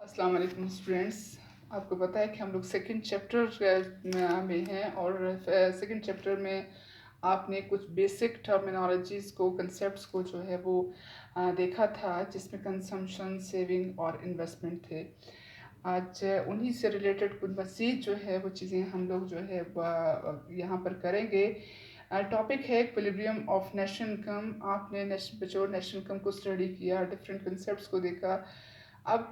अस्सलाम वालेकुम स्टूडेंट्स। आपको पता है कि हम लोग सेकंड चैप्टर में हैं और सेकंड चैप्टर में आपने कुछ बेसिक टर्मिनोलॉजीज़ को कंसेप्ट्स को जो है वो देखा था, जिसमें कंजम्पशन, सेविंग और इन्वेस्टमेंट थे। आज उन्हीं से रिलेटेड कुछ मज़ीद जो है वो चीज़ें हम लोग जो है यहाँ पर करेंगे। टॉपिक है इक्विलिब्रियम ऑफ नेशनल इनकम। आपने बचोर नेशनल इनकम को स्टडी किया, डिफरेंट कंसेप्ट्स को देखा। अब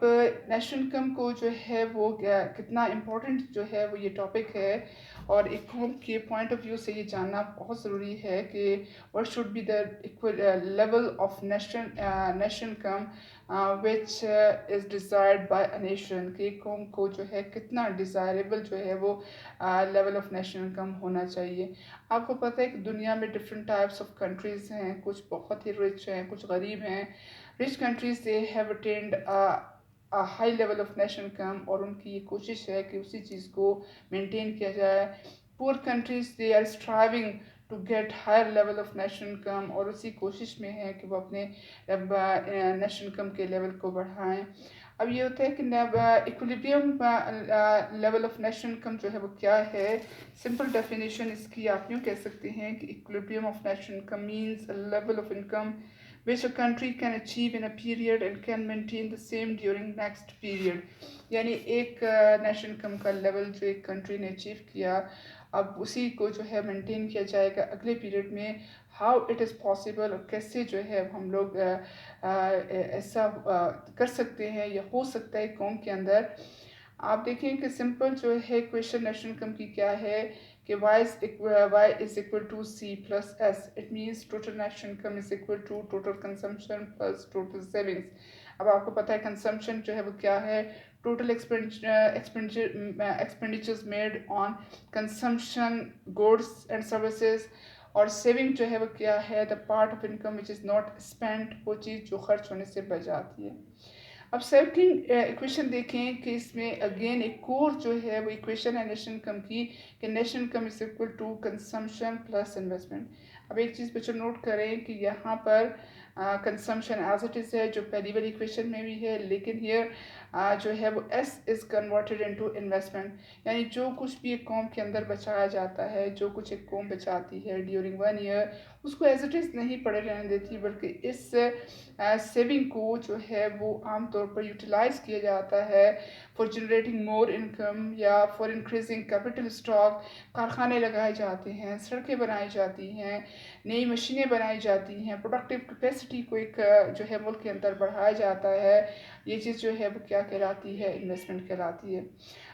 नेशनल इनकम को जो है वो कितना इम्पोर्टेंट जो है वो ये टॉपिक है, और एक कौम के पॉइंट ऑफ व्यू से ये जानना बहुत ज़रूरी है कि what should be the level of national income which is desired by a nation. कि एक कौम को जो है कितना डिज़ायरेबल जो है वो लेवल ऑफ नेशनल इनकम होना चाहिए। आपको पता है कि दुनिया में डिफरेंट टाइप्स ऑफ कंट्रीज़ हैं, कुछ बहुत ही रिच हैं, कुछ गरीब हैं। Rich countries they have attend high level of national income, और उनकी ये कोशिश है कि उसी चीज़ को मेंटेन किया जाए। Poor countries they are striving to get higher level of national income, और उसी कोशिश में है कि वो अपने नेशनल इनकम के लेवल को बढ़ाएं। अब ये होता है कि equilibrium level of national income जो है वो क्या है। सिंपल डेफिनेशन इसकी आप यूँ कह सकते हैं कि equilibrium of national income means a level of income which a country can achieve in a period and can maintain the same during next period। यानी एक नेशनल इनकम का लेवल जो एक कंट्री ने अचीव किया, अब उसी को जो है मेंटेन किया जाएगा अगले पीरियड में। हाउ इट इज़ पॉसिबल, और कैसे जो है हम लोग ऐसा कर सकते हैं या हो सकता है कौम के अंदर। आप देखें कि सिंपल जो है इक्वेशन नेशनल इनकम की क्या है कि y is equal to c plus s। It means total national income is equal to total consumption plus total savings। अब आपको पता है कंजम्पशन जो है वो क्या है, total expenditures made on consumption goods and services. और सेविंग जो है वो क्या है, the part of income which is not spent, वो चीज़ जो खर्च होने से बच जाती है। अब सेकंड इक्वेशन देखें कि इसमें अगेन एक कोर जो है वो इक्वेशन है नेशनल इनकम की, कि national income is equal to consumption plus investment. अब एक चीज़ बच्चों नोट करें कि यहाँ पर कंजम्पशन एज इट इज़ है, जो पहली वाली इक्वेशन में भी है, लेकिन हियर जो है वो S is converted into investment. यानी जो कुछ भी एक कौम के अंदर बचाया जाता है, जो कुछ एक कौम बचाती है ड्यूरिंग 1 ईयर, उसको एज इट इज़ नहीं पड़े रहने देती, बल्कि इस सेविंग को जो है वो आमतौर पर यूटिलाइज किया जाता है फॉर जनरेटिंग मोर इनकम या फॉर इंक्रीजिंग कैपिटल स्टॉक। कारखाने लगाए जाते हैं, सड़कें बनाई जाती हैं, नई मशीनें बनाई जाती हैं, प्रोडक्टिव कैपेसिटी को एक जो है मुल्क के अंदर बढ़ाया जाता है। ये चीज़ जो है वो क्या कहलाती है, इन्वेस्टमेंट कहलाती है।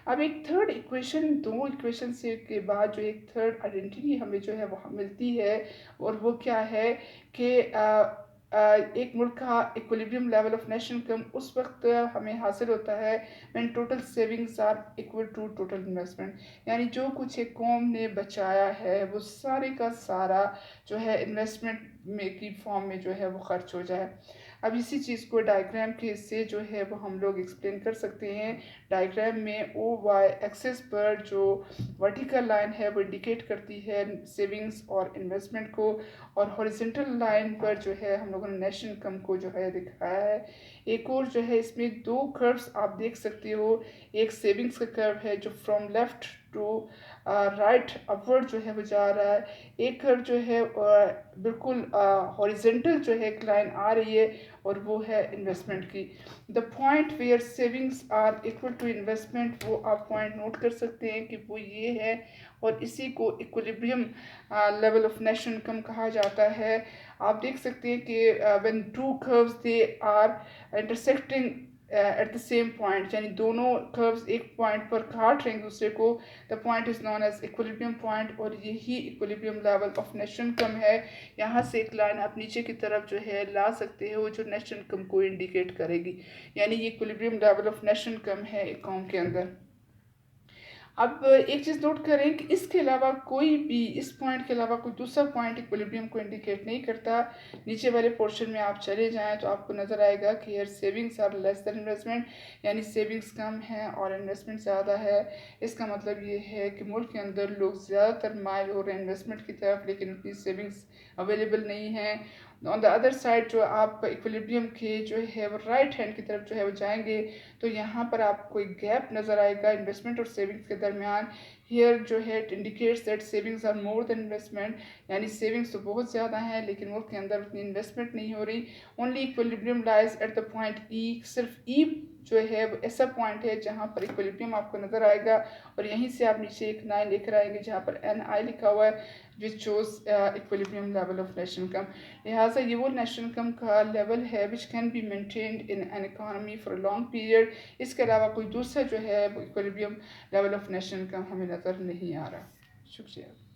अब एक थर्ड इक्वेशन, दो इक्वेशन से के बाद जो एक थर्ड आइडेंटिटी हमें जो है वो मिलती है, और वो क्या है कि एक मुल्क का equilibrium level of national income उस वक्त हमें हासिल होता है when total savings are equal to total investment. यानी जो कुछ एक कौम ने बचाया है वो सारे का सारा जो है इन्वेस्टमेंट में की फॉर्म में जो है वो खर्च हो जाए। अब इसी चीज़ को डायग्राम के से जो है वो हम लोग एक्सप्लेन कर सकते हैं। डायग्राम में ओ वाई एक्सिस पर जो वर्टिकल लाइन है वो इंडिकेट करती है सेविंग्स और इन्वेस्टमेंट को, और हॉरिजॉन्टल लाइन पर जो है हम लोगों ने नेशनल इनकम को जो है दिखाया है। एक और जो है इसमें दो कर्व्स आप देख सकते हो, एक सेविंग्स का कर्व है जो from left to right upward जो है वो जा रहा है, एक कर्व जो है बिल्कुल हॉरिजॉन्टल जो है एक लाइन आ रही है, और वो है इन्वेस्टमेंट की। The point where savings are equal to investment, वो आप पॉइंट नोट कर सकते हैं कि वो ये है, और इसी को equilibrium level of national income कहा जाता है। आप देख सकते हैं कि when two curves they are intersecting at the same point, यानी दोनों कर्व्स एक पॉइंट पर काट रहे हैं दूसरे को, the point is known as equilibrium point, और यही equilibrium level of national income है। यहाँ से एक लाइन आप नीचे की तरफ जो है ला सकते हो जो नेशनल इनकम को इंडिकेट करेगी, यानी ये equilibrium level of national income है एक कौम के अंदर। अब एक चीज़ नोट करें कि इसके अलावा कोई भी, इस पॉइंट के अलावा कोई दूसरा पॉइंट इक्विलिब्रियम को इंडिकेट नहीं करता। नीचे वाले पोर्शन में आप चले जाएं तो आपको नज़र आएगा कि यार savings are less than investment, यानी सेविंग्स कम है और इन्वेस्टमेंट ज़्यादा है। इसका मतलब ये है कि मुल्क के अंदर लोग ज़्यादातर माइल हो रहे हैं इन्वेस्टमेंट की तरफ, लेकिन उतनी सेविंग्स अवेलेबल नहीं हैं। آن دا ادر سائڈ جو آپ ایکویلیبریم کے جو ہے وہ رائٹ ہینڈ کی طرف جو ہے وہ جائیں گے تو یہاں پر آپ کو ایک گیپ نظر آئے گا انویسٹمنٹ اور سیونگس کے درمیان. ہیئر جو ہے it indicates that savings are more than investment, یعنی سیونگس تو بہت زیادہ ہیں لیکن وہ کے اندر اتنی انویسٹمنٹ نہیں ہو رہی. Only equilibrium lies at the point E, صرف ای جو ہے وہ ایسا پوائنٹ ہے جہاں پر ایکویلیبریم آپ کو نظر آئے گا، اور یہیں سے آپ نیچے ایک لائن لے کر آئیں گے جہاں پر این آئی لکھا ہوا ہے which shows equilibrium level of national income. لہٰذا یہ وہ نیشنل انکم کا لیول ہے which can be maintained in an economy for a long period. اس کے علاوہ کوئی دوسرا جو ہے equilibrium level of national income ہمیں نظر نہیں آ رہا. شکریہ.